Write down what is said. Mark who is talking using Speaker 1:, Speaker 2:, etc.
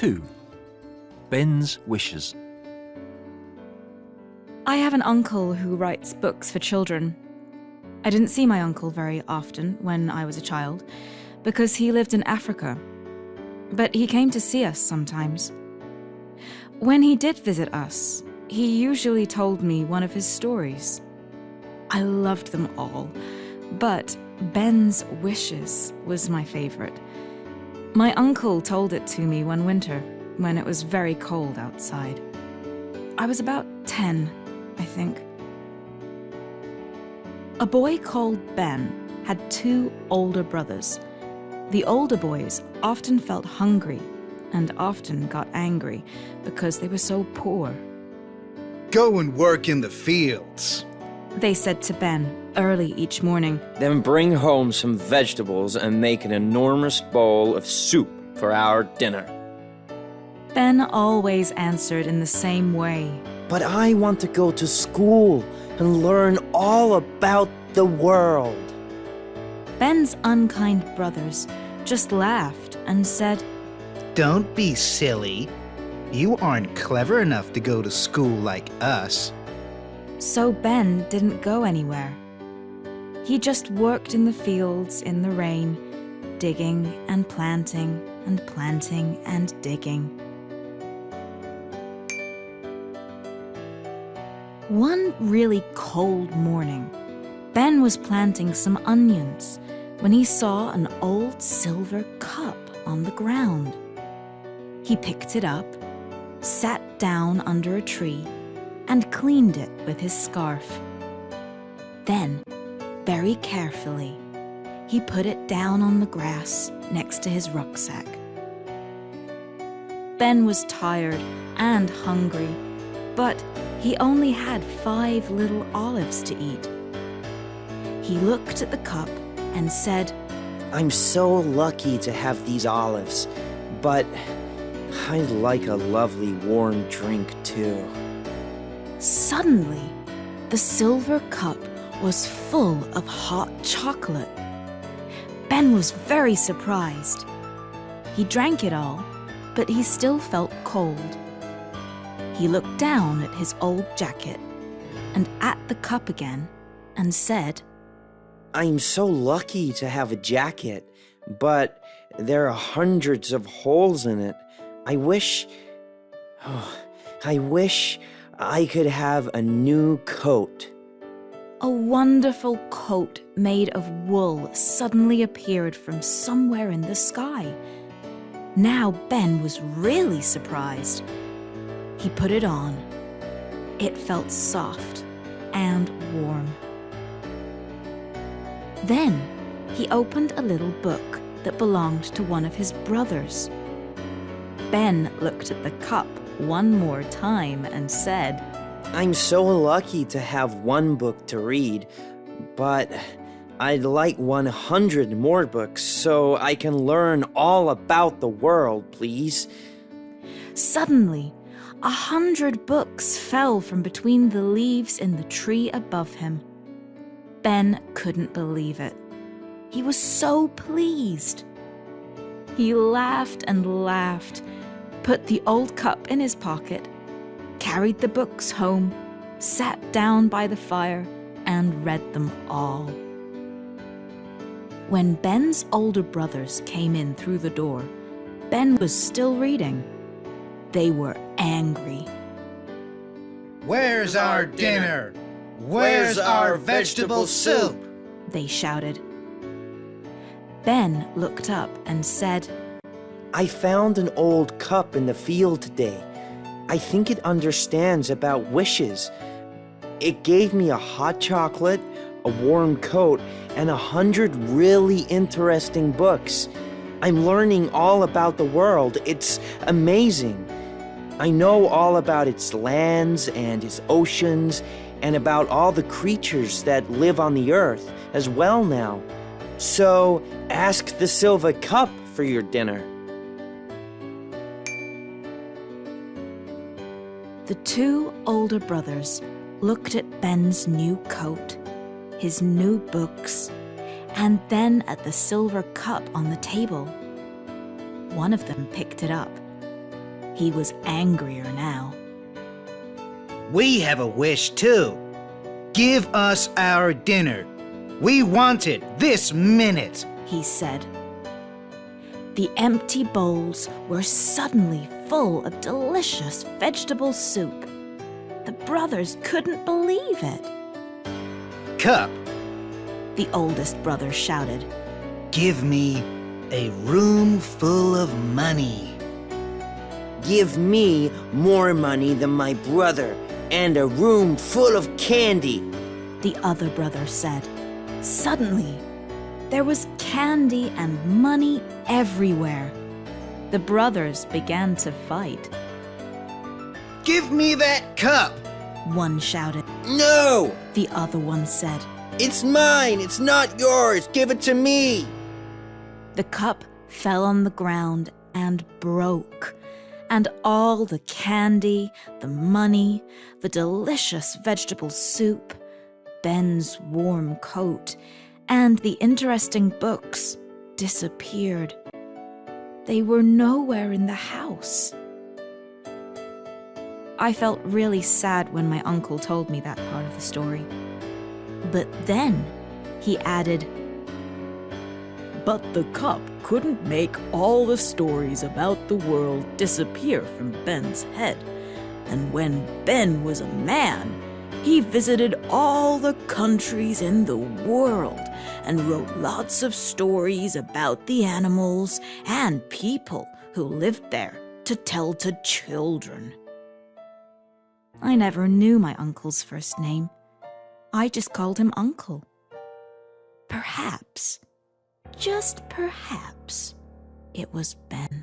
Speaker 1: 2. Ben's Wishes.
Speaker 2: I have an uncle who writes books for children. I didn't see my uncle very often when I was a child because he lived in Africa, but he came to see us sometimes. When he did visit us, he usually told me one of his stories. I loved them all, but Ben's Wishes was my favorite. My uncle told it to me one winter when it was very cold outside. I was about 10, I think. A boy called Ben had 2 older brothers. The older boys often felt hungry and often got angry because they were so poor.
Speaker 3: Go and work in the fields,
Speaker 2: They said to Ben early each morning.
Speaker 4: Then bring home some vegetables and make an enormous bowl of soup for our dinner.
Speaker 2: Ben always answered in the same way.
Speaker 4: But I want to go to school and learn all about the world.
Speaker 2: Ben's unkind brothers just laughed and said,
Speaker 3: Don't be silly. You aren't clever enough to go to school like us.
Speaker 2: So Ben didn't go anywhere. He just worked in the fields in the rain, digging and planting and planting and digging. One really cold morning, Ben was planting some onions when he saw an old silver cup on the ground. He picked it up, sat down under a tree, and cleaned it with his scarf. Then, very carefully, he put it down on the grass next to his rucksack. Ben was tired and hungry, but he only had 5 little olives to eat. He looked at the cup and said,
Speaker 4: I'm so lucky to have these olives, but I'd like a lovely warm drink too.
Speaker 2: Suddenly, the silver cup was full of hot chocolate. Ben was very surprised. He drank it all, but he still felt cold. He looked down at his old jacket and at the cup again and said,
Speaker 4: I'm so lucky to have a jacket, but there are hundreds of holes in it. I wish I could have a new coat.
Speaker 2: A wonderful coat made of wool suddenly appeared from somewhere in the sky. Now Ben was really surprised. He put it on. It felt soft and warm. Then he opened a little book that belonged to one of his brothers. Ben looked at the cup one more time and said,
Speaker 4: I'm so lucky to have one book to read, but I'd like 100 more books so I can learn all about the world, please.
Speaker 2: Suddenly, 100 books fell from between the leaves in the tree above him. Ben couldn't believe it. He was so pleased. He laughed and laughed, put the old cup in his pocket, carried the books home, sat down by the fire, and read them all. When Ben's older brothers came in through the door, Ben was still reading. They were angry.
Speaker 3: Where's our dinner? Where's our vegetable soup?
Speaker 2: They shouted. Ben looked up and said,
Speaker 4: I found an old cup in the field today. I think it understands about wishes. It gave me a hot chocolate, a warm coat, and 100 really interesting books. I'm learning all about the world. It's amazing. I know all about its lands and its oceans and about all the creatures that live on the earth as well now. So ask the silver cup for your dinner.
Speaker 2: The 2 older brothers looked at Ben's new coat, his new books, and then at the silver cup on the table. One of them picked it up. He was angrier now.
Speaker 3: We have a wish too. Give us our dinner. We want it this minute.
Speaker 2: He said. The empty bowls were suddenly full of delicious vegetable soup. The brothers couldn't believe it.
Speaker 3: Cup,
Speaker 2: The oldest brother shouted.
Speaker 3: give me a room full of money.
Speaker 4: Give me more money than my brother and a room full of candy.
Speaker 2: The other brother said. Suddenly, there was candy and money everywhere. The brothers began to fight.
Speaker 3: Give me that cup.
Speaker 2: One shouted.
Speaker 4: No!
Speaker 2: The other one said.
Speaker 4: It's mine! It's not yours! Give it to me!
Speaker 2: The cup fell on the ground and broke, and all the candy, the money, the delicious vegetable soup, Ben's warm coat, and the interesting books disappeared. They were nowhere in the house. I felt really sad when my uncle told me that part of the story. But then he added, "But the cup couldn't make all the stories about the world disappear from Ben's head. And when Ben was a man, he visited all the countries in the world and wrote lots of stories about the animals and people who lived there to tell to children." I never knew my uncle's first name. I just called him Uncle. Perhaps, just perhaps, it was Ben.